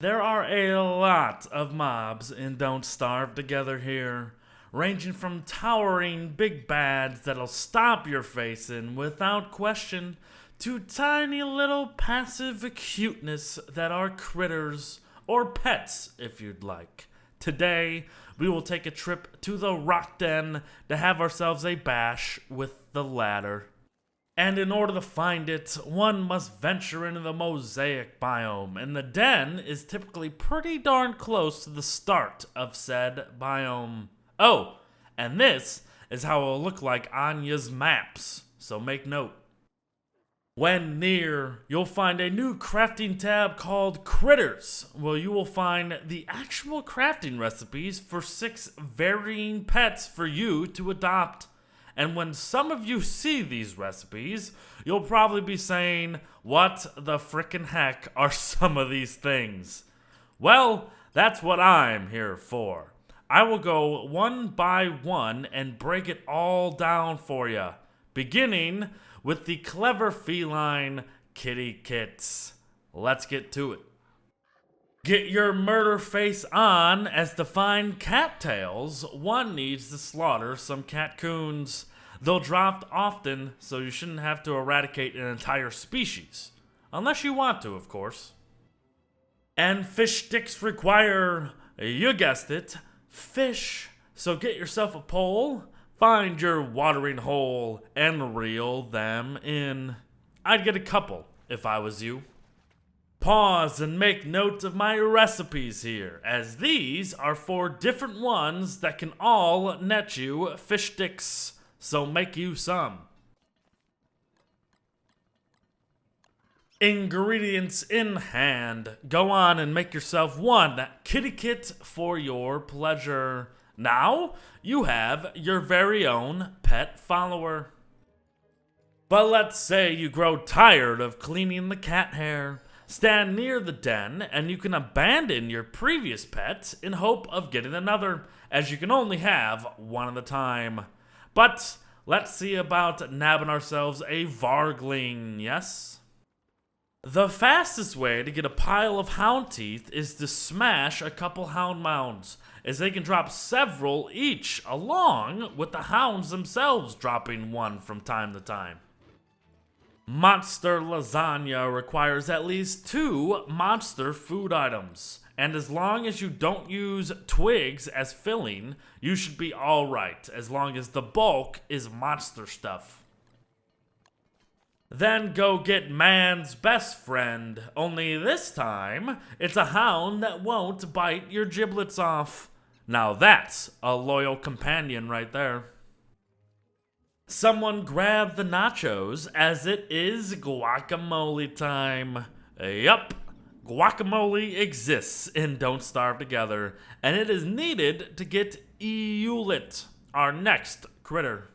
There are a lot of mobs in Don't Starve Together here, ranging from towering big bads that'll stomp your face in without question, to tiny little passive cuteness that are critters, or pets if you'd like. Today, we will take a trip to the rock den to have ourselves a bash with the latter. And in order to find it, one must venture into the mosaic biome, and the den is typically pretty darn close to the start of said biome. Oh, and this is how it'll look like on ya's maps, so make note. When near, you'll find a new crafting tab called Critters, where you will find the actual crafting recipes for 6 varying pets for you to adopt. And when some of you see these recipes, you'll probably be saying, what the frickin' heck are some of these things? Well, that's what I'm here for. I will go one by one and break it all down for you, beginning with the clever feline kitty kits. Let's get to it. Get your murder face on, as to find cattails, one needs to slaughter some catcoons. They'll drop often, so you shouldn't have to eradicate an entire species. Unless you want to, of course. And fish sticks require, you guessed it, fish. So get yourself a pole, find your watering hole, and reel them in. I'd get a couple, if I was you. Pause and make note of my recipes here, as these are 4 different ones that can all net you fish sticks, so make you some. Ingredients in hand. Go on and make yourself 1 kitty kit for your pleasure. Now, you have your very own pet follower. But let's say you grow tired of cleaning the cat hair. Stand near the den, and you can abandon your previous pet in hope of getting another, as you can only have one at a time. But let's see about nabbing ourselves a vargling, yes? The fastest way to get a pile of hound teeth is to smash a couple hound mounds, as they can drop several each, along with the hounds themselves dropping one from time to time. Monster lasagna requires at least 2 monster food items, and as long as you don't use twigs as filling, you should be alright, as long as the bulk is monster stuff. Then go get man's best friend, only this time, it's a hound that won't bite your giblets off. Now that's a loyal companion right there. Someone grab the nachos, as it is guacamole time. Yup, guacamole exists in Don't Starve Together, and it is needed to get Giblet, our next critter.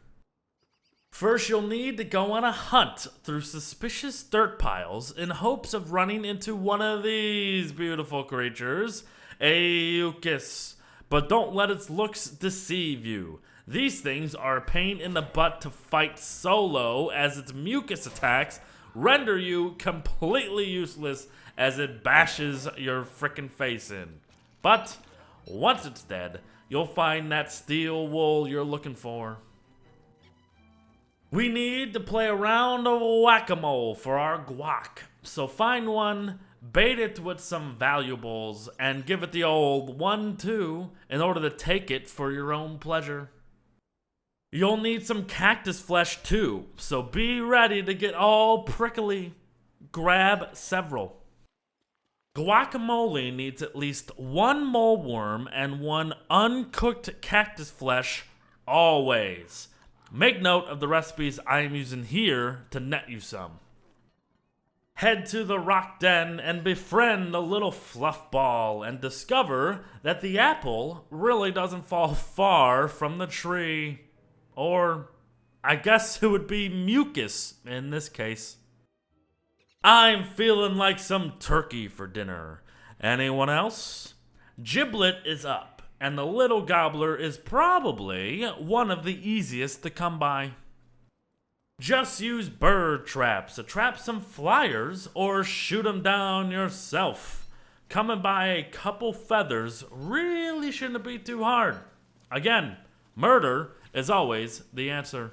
First, you'll need to go on a hunt through suspicious dirt piles in hopes of running into one of these beautiful creatures, a Eucus. But don't let its looks deceive you. These things are a pain in the butt to fight solo, as its mucus attacks render you completely useless as it bashes your frickin' face in. But once it's dead, you'll find that steel wool you're looking for. We need to play a round of whack-a-mole for our guac, so find one, bait it with some valuables, and give it the old 1-2 in order to take it for your own pleasure. You'll need some cactus flesh too, so be ready to get all prickly. Grab several. Guacamole needs at least 1 moleworm and 1 uncooked cactus flesh, always. Make note of the recipes I am using here to net you some. Head to the rock den and befriend a little fluff ball and discover that the apple really doesn't fall far from the tree. Or, I guess it would be mucus in this case. I'm feeling like some turkey for dinner. Anyone else? Giblet is up, and the little gobbler is probably one of the easiest to come by. Just use bird traps to trap some flyers or shoot them down yourself. coming by a couple feathers really shouldn't be too hard. Again, murder is always the answer.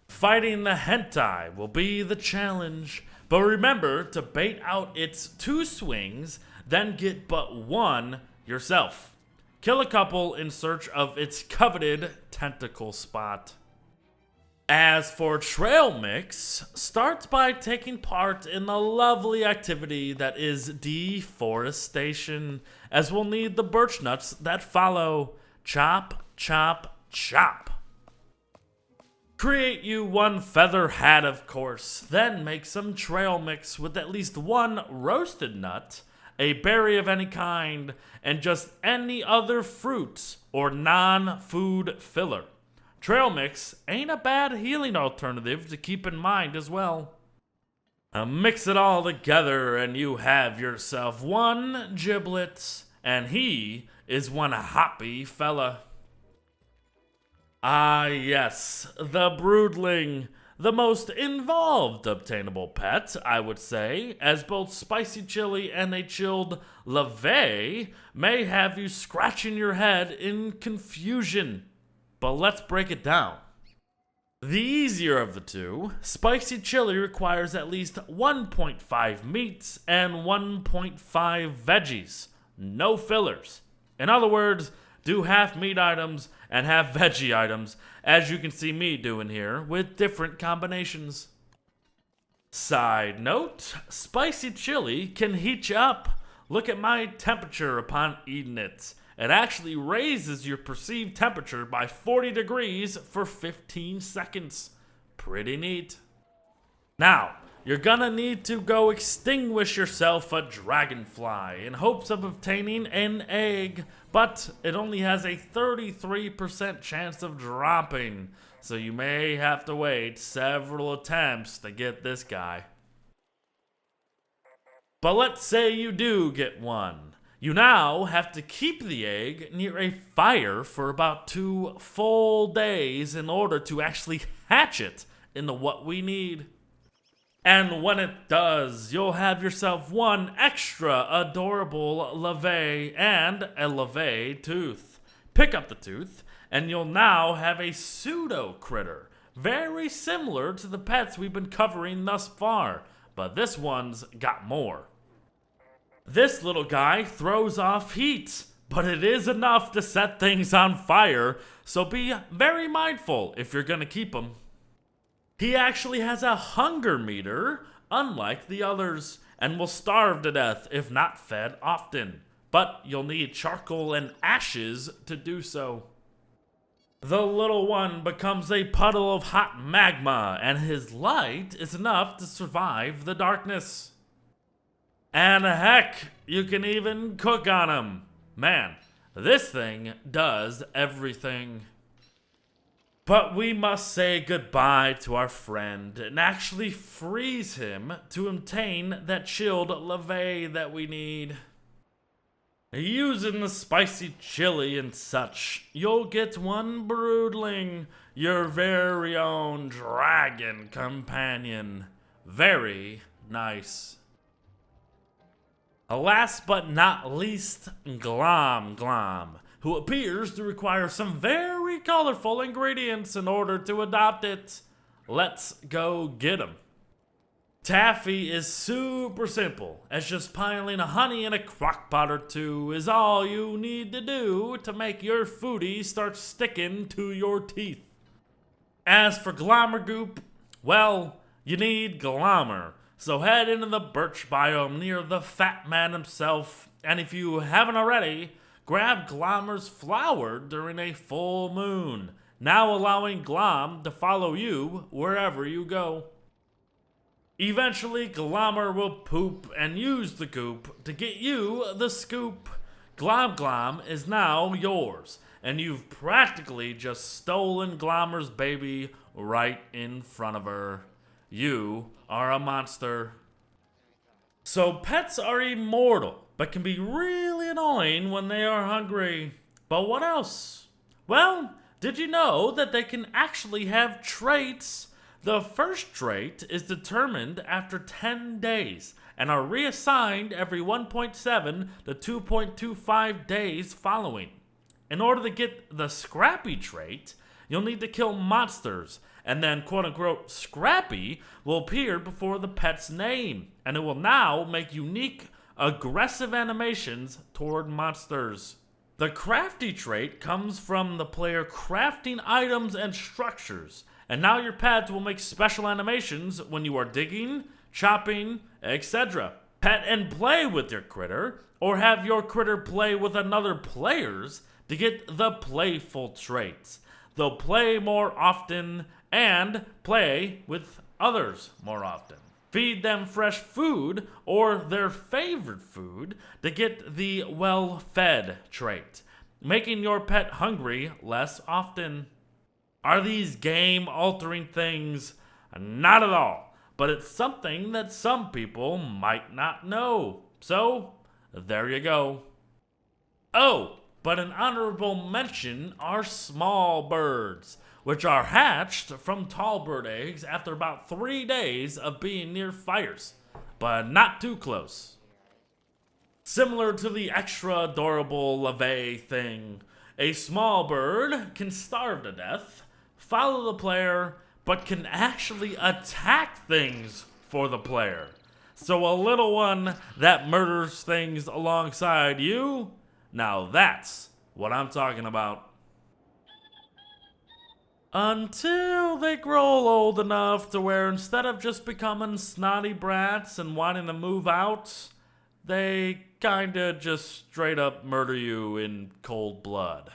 Fighting the hentai will be the challenge, but remember to bait out its 2 swings, then get but 1 yourself. Kill a couple in search of its coveted tentacle spot. As for trail mix, start by taking part in the lovely activity that is deforestation, as we'll need the birch nuts that follow. Chop, chop, chop. Create you 1 feather hat, of course, then make some trail mix with at least 1 roasted nut, a berry of any kind, and just any other fruit or non-food filler. Trail mix ain't a bad healing alternative to keep in mind as well. Mix it all together and you have yourself 1 Giblet, and he is 1 hoppy fella. Ah yes, the broodling, the most involved obtainable pet, I would say, as both spicy chili and a chilled LaVey may have you scratching your head in confusion. But let's break it down. The easier of the 2, spicy chili requires at least 1.5 meats and 1.5 veggies. No fillers. In other words, do half meat items and half veggie items, as you can see me doing here, with different combinations. Side note, spicy chili can heat you up. Look at my temperature upon eating it. It actually raises your perceived temperature by 40 degrees for 15 seconds. Pretty neat. Now, you're gonna need to go extinguish yourself a dragonfly in hopes of obtaining an egg, but it only has a 33% chance of dropping, so you may have to wait several attempts to get this guy. But let's say you do get one. You now have to keep the egg near a fire for about 2 full days in order to actually hatch it into what we need. And when it does, you'll have yourself 1 extra adorable LaVey and a LaVey tooth. Pick up the tooth, and you'll now have a pseudo critter, very similar to the pets we've been covering thus far, but this one's got more. This little guy throws off heat, but it is enough to set things on fire, so be very mindful if you're gonna keep him. He actually has a hunger meter, unlike the others, and will starve to death if not fed often, but you'll need charcoal and ashes to do so. The little one becomes a puddle of hot magma, and his light is enough to survive the darkness. And heck, you can even cook on him. Man, this thing does everything. But we must say goodbye to our friend and actually freeze him to obtain that chilled LaVey that we need. Using the spicy chili and such, you'll get 1 broodling, your very own dragon companion. Very nice. Last but not least, Glam Glam, who appears to require some very colorful ingredients in order to adopt it. Let's go get him. Taffy is super simple, as just piling honey in a crock pot or 2 is all you need to do to make your foodie start sticking to your teeth. As for glamour goop, well, you need glamour. So head into the birch biome near the fat man himself, and if you haven't already, grab Glamour's flower during a full moon, now allowing Glam to follow you wherever you go. Eventually, Glamour will poop and use the goop to get you the scoop. Glam Glam is now yours, and you've practically just stolen Glamour's baby right in front of her. You are a monster. So pets are immortal, but can be really annoying when they are hungry. But what else? Well, did you know that they can actually have traits? The first trait is determined after 10 days, and are reassigned every 1.7 to 2.25 days following. In order to get the Scrappy trait, you'll need to kill monsters, and then quote-unquote Scrappy will appear before the pet's name, and it will now make unique, aggressive animations toward monsters. The Crafty trait comes from the player crafting items and structures, and now your pet will make special animations when you are digging, chopping, etc. Pet and play with your critter, or have your critter play with another player's to get the Playful traits. They'll play more often and play with others more often. Feed them fresh food or their favorite food to get the Well-Fed trait, making your pet hungry less often. Are these game-altering things? Not at all, but it's something that some people might not know. So, there you go. Oh, but an honorable mention are small birds, which are hatched from tall bird eggs after about 3 days of being near fires, but not too close. Similar to the extra adorable LaVey thing, a small bird can starve to death, follow the player, but can actually attack things for the player. So a little one that murders things alongside you, now that's what I'm talking about. Until they grow old enough to where instead of just becoming snotty brats and wanting to move out, they kinda just straight up murder you in cold blood.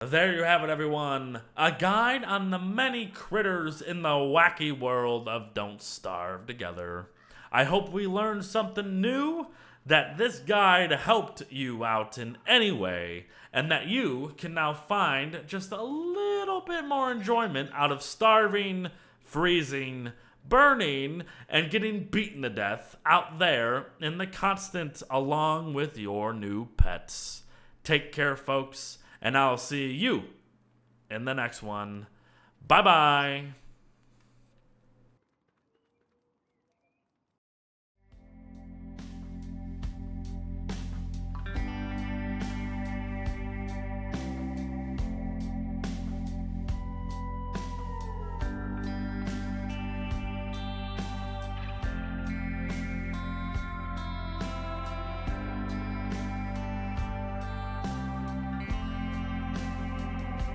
There you have it, everyone. A guide on the many critters in the wacky world of Don't Starve Together. I hope we learned something new, that this guide helped you out in any way, and that you can now find just a little bit more enjoyment out of starving, freezing, burning, and getting beaten to death out there in the constant along with your new pets. Take care, folks, and I'll see you in the next one. Bye-bye.